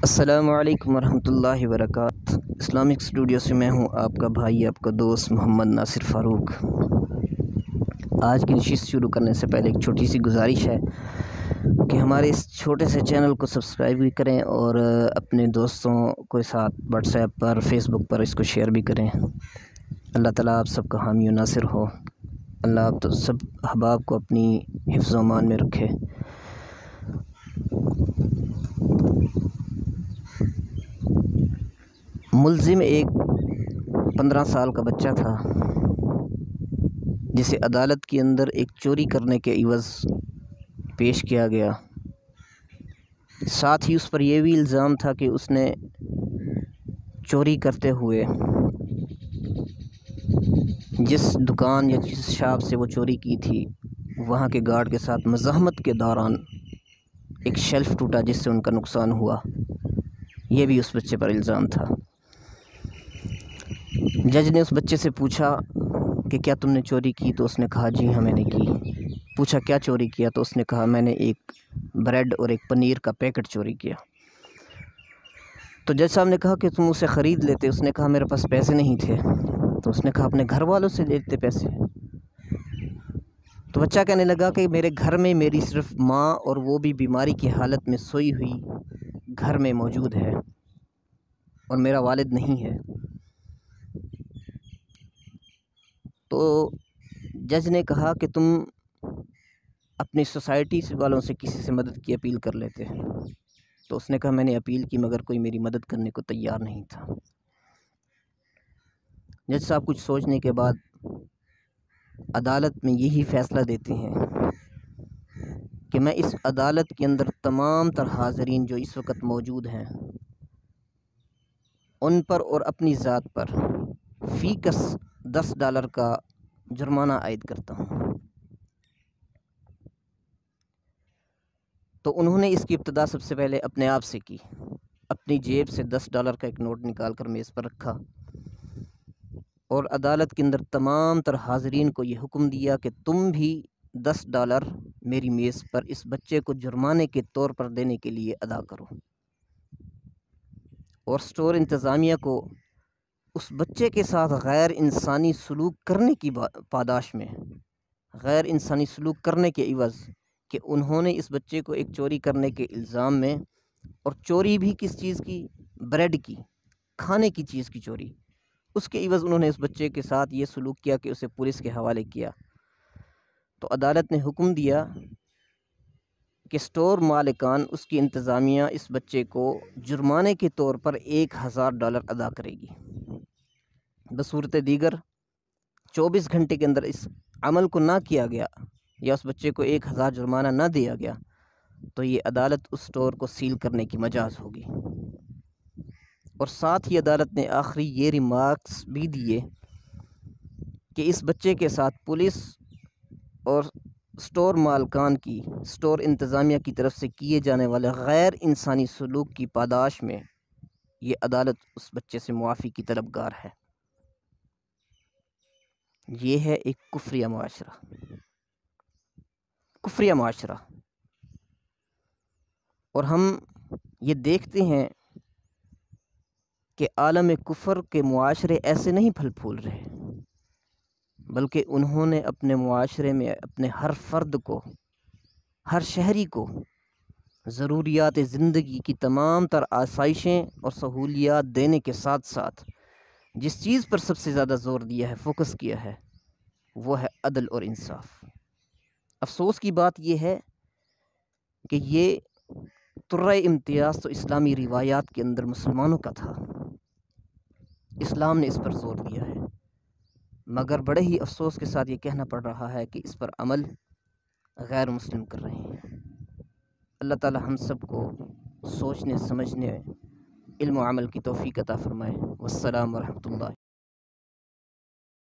السلام علیکم ورحمۃ اللہ وبرکاتہ۔ اسلامک اسٹوڈیو سے میں ہوں آپ کا بھائی، آپ کا دوست محمد ناصر فاروق۔ آج کی نشست شروع کرنے سے پہلے ایک چھوٹی سی گزارش ہے کہ ہمارے اس چھوٹے سے چینل کو سبسکرائب بھی کریں اور اپنے دوستوں کے ساتھ واٹس ایپ پر، فیس بک پر اس کو شیئر بھی کریں۔ اللہ تعالیٰ آپ سب کا حامی و ناصر ہو۔ اللہ آپ تو سب احباب کو اپنی حفظ و امان میں رکھے۔ ملزم ایک 15 سال کا بچہ تھا جسے عدالت کے اندر ایک چوری کرنے کے عوض پیش کیا گیا۔ ساتھ ہی اس پر یہ بھی الزام تھا کہ اس نے چوری کرتے ہوئے جس دکان یا جس شاپ سے وہ چوری کی تھی وہاں کے گارڈ کے ساتھ مزاحمت کے دوران ایک شیلف ٹوٹا جس سے ان کا نقصان ہوا۔ یہ بھی اس بچے پر الزام تھا۔ جج نے اس بچے سے پوچھا کہ کیا تم نے چوری کی؟ تو اس نے کہا جی ہاں میں نے کی۔ پوچھا کیا چوری کیا؟ تو اس نے کہا میں نے ایک بریڈ اور ایک پنیر کا پیکٹ چوری کیا۔ تو جج صاحب نے کہا کہ تم اسے خرید لیتے۔ اس نے کہا میرے پاس پیسے نہیں تھے۔ تو اس نے کہا اپنے گھر والوں سے لیتے پیسے۔ تو بچہ کہنے لگا کہ میرے گھر میں میری صرف ماں، اور وہ بھی بیماری کی حالت میں سوئی ہوئی گھر میں موجود ہے، اور میرا والد نہیں ہے۔ تو جج نے کہا کہ تم اپنی سوسائٹی والوں سے کسی سے مدد کی اپیل کر لیتے۔ تو اس نے کہا میں نے اپیل کی مگر کوئی میری مدد کرنے کو تیار نہیں تھا۔ جج صاحب کچھ سوچنے کے بعد عدالت میں یہی فیصلہ دیتے ہیں کہ میں اس عدالت کے اندر تمام تر حاضرین جو اس وقت موجود ہیں ان پر اور اپنی ذات پر فی کس $10 کا جرمانہ عائد کرتا ہوں۔ تو انہوں نے اس کی ابتدا سب سے پہلے اپنے آپ سے کی۔ اپنی جیب سے $10 کا ایک نوٹ نکال کر میز پر رکھا اور عدالت کے اندر تمام تر حاضرین کو یہ حکم دیا کہ تم بھی $10 میری میز پر اس بچے کو جرمانے کے طور پر دینے کے لیے ادا کرو۔ اور اسٹور انتظامیہ کو اس بچے کے ساتھ غیر انسانی سلوک کرنے کی پاداش میں، غیر انسانی سلوک کرنے کے عوض کہ انہوں نے اس بچے کو ایک چوری کرنے کے الزام میں، اور چوری بھی کس چیز کی؟ بریڈ کی، کھانے کی چیز کی چوری، اس کے عوض انہوں نے اس بچے کے ساتھ یہ سلوک کیا کہ اسے پولیس کے حوالے کیا۔ تو عدالت نے حکم دیا کہ اسٹور مالکان، اس کی انتظامیہ اس بچے کو جرمانے کے طور پر $1000 ادا کرے گی۔ بصورت دیگر 24 گھنٹے کے اندر اس عمل کو نہ کیا گیا یا اس بچے کو 1000 جرمانہ نہ دیا گیا تو یہ عدالت اس اسٹور کو سیل کرنے کی مجاز ہوگی۔ اور ساتھ ہی عدالت نے آخری یہ ریمارکس بھی دیے کہ اس بچے کے ساتھ پولیس اور اسٹور مالکان کی، اسٹور انتظامیہ کی طرف سے کیے جانے والے غیر انسانی سلوک کی پاداش میں یہ عدالت اس بچے سے معافی کی طلبگار ہے۔ یہ ہے ایک کفریہ معاشرہ، کفریہ معاشرہ۔ اور ہم یہ دیکھتے ہیں کہ عالم کفر کے معاشرے ایسے نہیں پھل پھول رہے، بلکہ انہوں نے اپنے معاشرے میں اپنے ہر فرد کو، ہر شہری کو ضروریات زندگی کی تمام تر آسائشیں اور سہولیات دینے کے ساتھ ساتھ جس چیز پر سب سے زیادہ زور دیا ہے، فوکس کیا ہے، وہ ہے عدل اور انصاف۔ افسوس کی بات یہ ہے کہ یہ طرۂ امتیاز تو اسلامی روایات کے اندر مسلمانوں کا تھا، اسلام نے اس پر زور دیا ہے، مگر بڑے ہی افسوس کے ساتھ یہ کہنا پڑ رہا ہے کہ اس پر عمل غیر مسلم کر رہے ہیں۔ اللہ تعالی ہم سب کو سوچنے، سمجھنے، علم و عمل کی توفیق عطا فرمائے۔ والسلام ورحمۃ اللہ۔